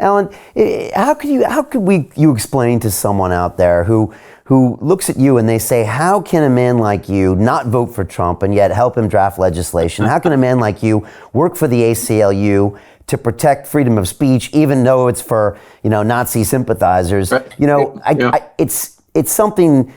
Alan, how could you explain to someone out there who looks at you and they say, how can a man like you not vote for Trump and yet help him draft legislation? How can a man like you work for the ACLU to protect freedom of speech, even though it's for, Nazi sympathizers? Right. It's something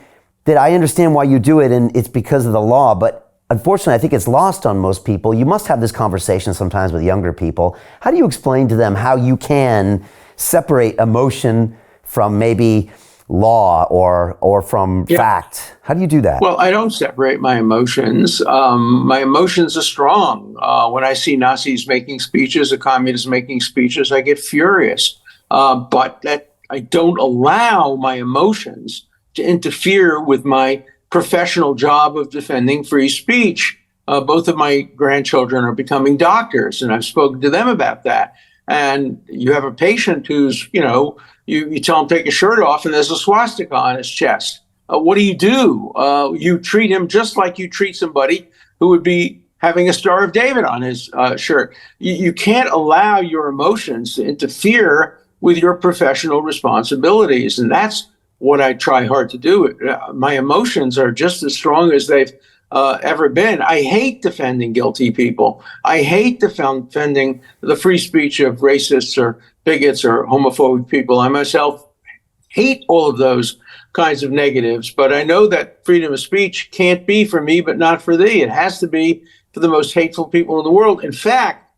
that I understand why you do it, and it's because of the law, but unfortunately, I think it's lost on most people. You must have this conversation sometimes with younger people. How do you explain to them how you can separate emotion from maybe law or from fact? How do you do that? Well, I don't separate my emotions. My emotions are strong. When I see Nazis making speeches or communists making speeches, I get furious. But that I don't allow my emotions to interfere with my professional job of defending free speech. Both of my grandchildren are becoming doctors, and I've spoken to them about that. And you have a patient who's, you tell him take his shirt off and there's a swastika on his chest. What do? You treat him just like you treat somebody who would be having a Star of David on his shirt. You can't allow your emotions to interfere with your professional responsibilities. And that's what I try hard to do. My emotions are just as strong as they've ever been. I hate defending guilty people. I hate defending the free speech of racists or bigots or homophobic people. I myself hate all of those kinds of negatives, but I know that freedom of speech can't be for me, but not for thee. It has to be for the most hateful people in the world. In fact,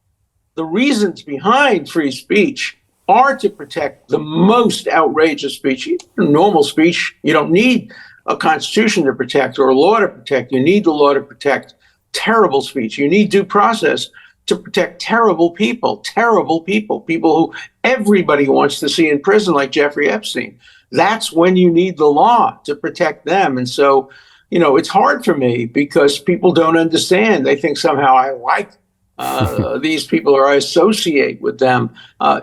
the reasons behind free speech are to protect the most outrageous speech. Normal speech, you don't need a constitution to protect or a law to protect. You need the law to protect terrible speech. You need due process to protect terrible people who everybody wants to see in prison, like Jeffrey Epstein. That's when you need the law to protect them. And so, it's hard for me because people don't understand. They think somehow I like these people or I associate with them.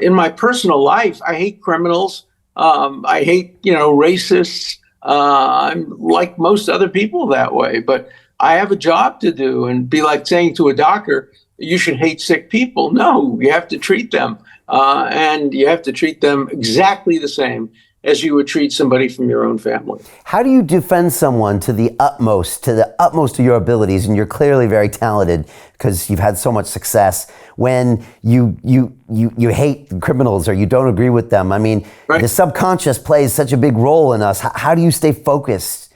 In my personal life, I hate criminals. I hate, racists. I'm like most other people that way, but I have a job to do, and be like saying to a doctor, you should hate sick people. No, you have to treat them. And you have to treat them exactly the same as you would treat somebody from your own family. How do you defend someone to the utmost of your abilities? And you're clearly very talented because you've had so much success. When you hate criminals or you don't agree with them, I mean, right. The subconscious plays such a big role in us. How do you stay focused?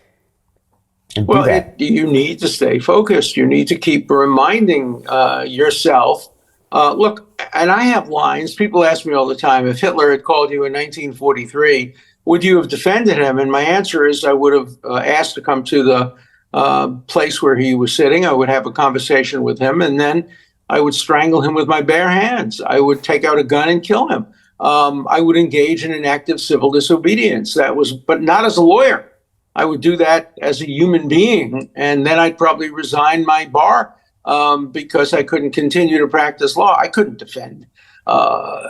You need to stay focused. You need to keep reminding yourself. Look, and I have lines. People ask me all the time, if Hitler had called you in 1943, would you have defended him? And my answer is I would have asked to come to the place where he was sitting. I would have a conversation with him, and then I would strangle him with my bare hands. I would take out a gun and kill him. I would engage in an act of civil disobedience. But not as a lawyer. I would do that as a human being, and then I'd probably resign my bar because I couldn't continue to practice law. I couldn't defend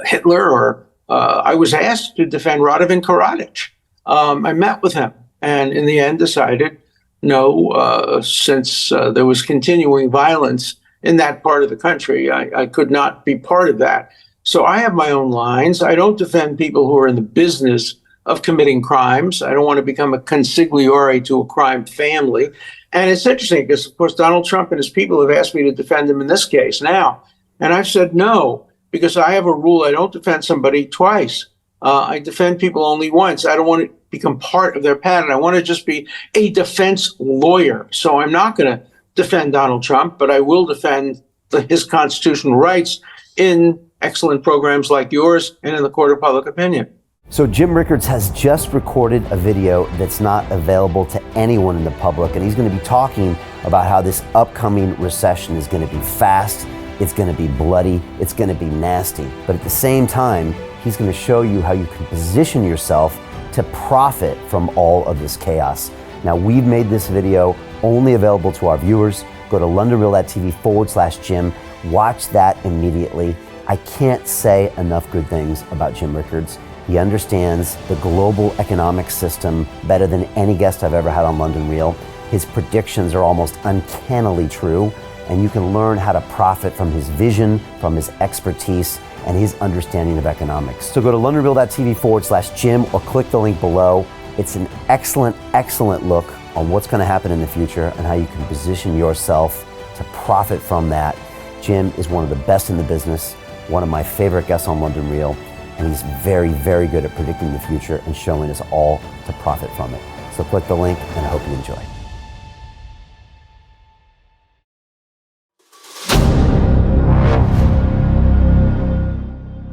Hitler, or I was asked to defend Radovan Karadzic. I met with him, and in the end decided, no, since there was continuing violence in that part of the country, I could not be part of that. So I have my own lines. I don't defend people who are in the business of committing crimes. I don't want to become a consigliere to a crime family. And it's interesting because, of course, Donald Trump and his people have asked me to defend him in this case now. And I've said no, because I have a rule. I don't defend somebody twice. I defend people only once. I don't want to become part of their pattern. I want to just be a defense lawyer. So I'm not going to defend Donald Trump, but I will defend his constitutional rights in excellent programs like yours and in the court of public opinion. So Jim Rickards has just recorded a video that's not available to anyone in the public, and he's going to be talking about how this upcoming recession is going to be fast, it's going to be bloody, it's going to be nasty. But at the same time, he's going to show you how you can position yourself to profit from all of this chaos. Now, we've made this video only available to our viewers. Go to londonreal.tv/Jim. Watch that immediately. I can't say enough good things about Jim Rickards. He understands the global economic system better than any guest I've ever had on London Real. His predictions are almost uncannily true, and you can learn how to profit from his vision, from his expertise, and his understanding of economics. So go to londonreal.tv/Jim or click the link below. It's an excellent, excellent look on what's going to happen in the future and how you can position yourself to profit from that. Jim is one of the best in the business, one of my favorite guests on London Real, and he's very, very good at predicting the future and showing us all to profit from it. So click the link, and I hope you enjoy.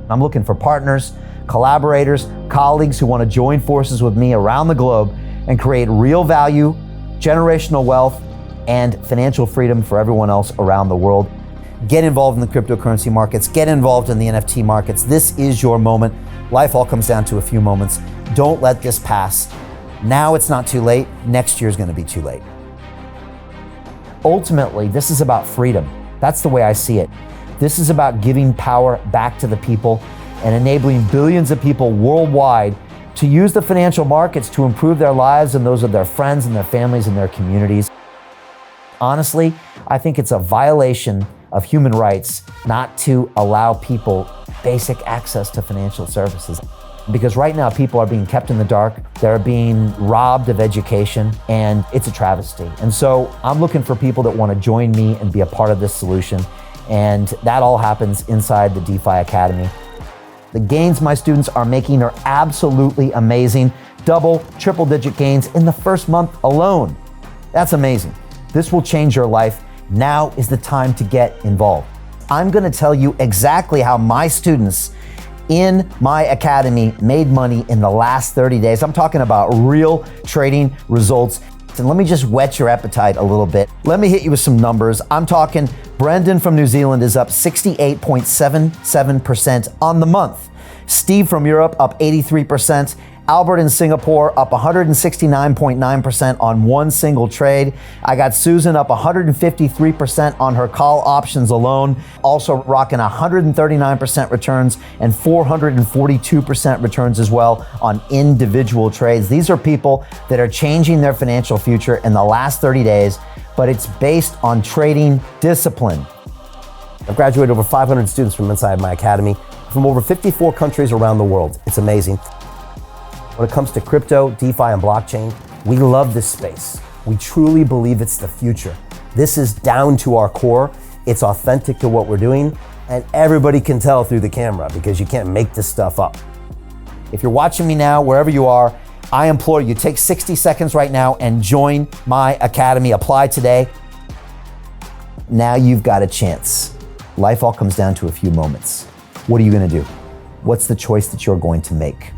I'm looking for partners, collaborators, colleagues who want to join forces with me around the globe and create real value, generational wealth, and financial freedom for everyone else around the world. Get involved in the cryptocurrency markets, get involved in the NFT markets. This is your moment. Life all comes down to a few moments. Don't let this pass. Now it's not too late. Next year's going to be too late. Ultimately, this is about freedom. That's the way I see it. This is about giving power back to the people and enabling billions of people worldwide to use the financial markets to improve their lives and those of their friends and their families and their communities. Honestly, I think it's a violation of human rights not to allow people basic access to financial services. Because right now people are being kept in the dark, they're being robbed of education, and it's a travesty. And so I'm looking for people that want to join me and be a part of this solution. And that all happens inside the DeFi Academy. The gains my students are making are absolutely amazing. Double, triple digit gains in the first month alone. That's amazing. This will change your life. Now is the time to get involved. I'm going to tell you exactly how my students in my academy made money in the last 30 days. I'm talking about real trading results. And let me just whet your appetite a little bit. Let me hit you with some numbers. I'm talking Brendan from New Zealand is up 68.77% on the month. Steve from Europe up 83%. Albert in Singapore up 169.9% on one single trade. I got Susan up 153% on her call options alone, also rocking 139% returns and 442% returns as well on individual trades. These are people that are changing their financial future in the last 30 days, but it's based on trading discipline. I've graduated over 500 students from inside my academy from over 54 countries around the world. It's amazing. When it comes to crypto, DeFi, and blockchain, we love this space. We truly believe it's the future. This is down to our core. It's authentic to what we're doing, and everybody can tell through the camera because you can't make this stuff up. If you're watching me now, wherever you are, I implore you, take 60 seconds right now and join my academy. Apply today. Now you've got a chance. Life all comes down to a few moments. What are you going to do? What's the choice that you're going to make?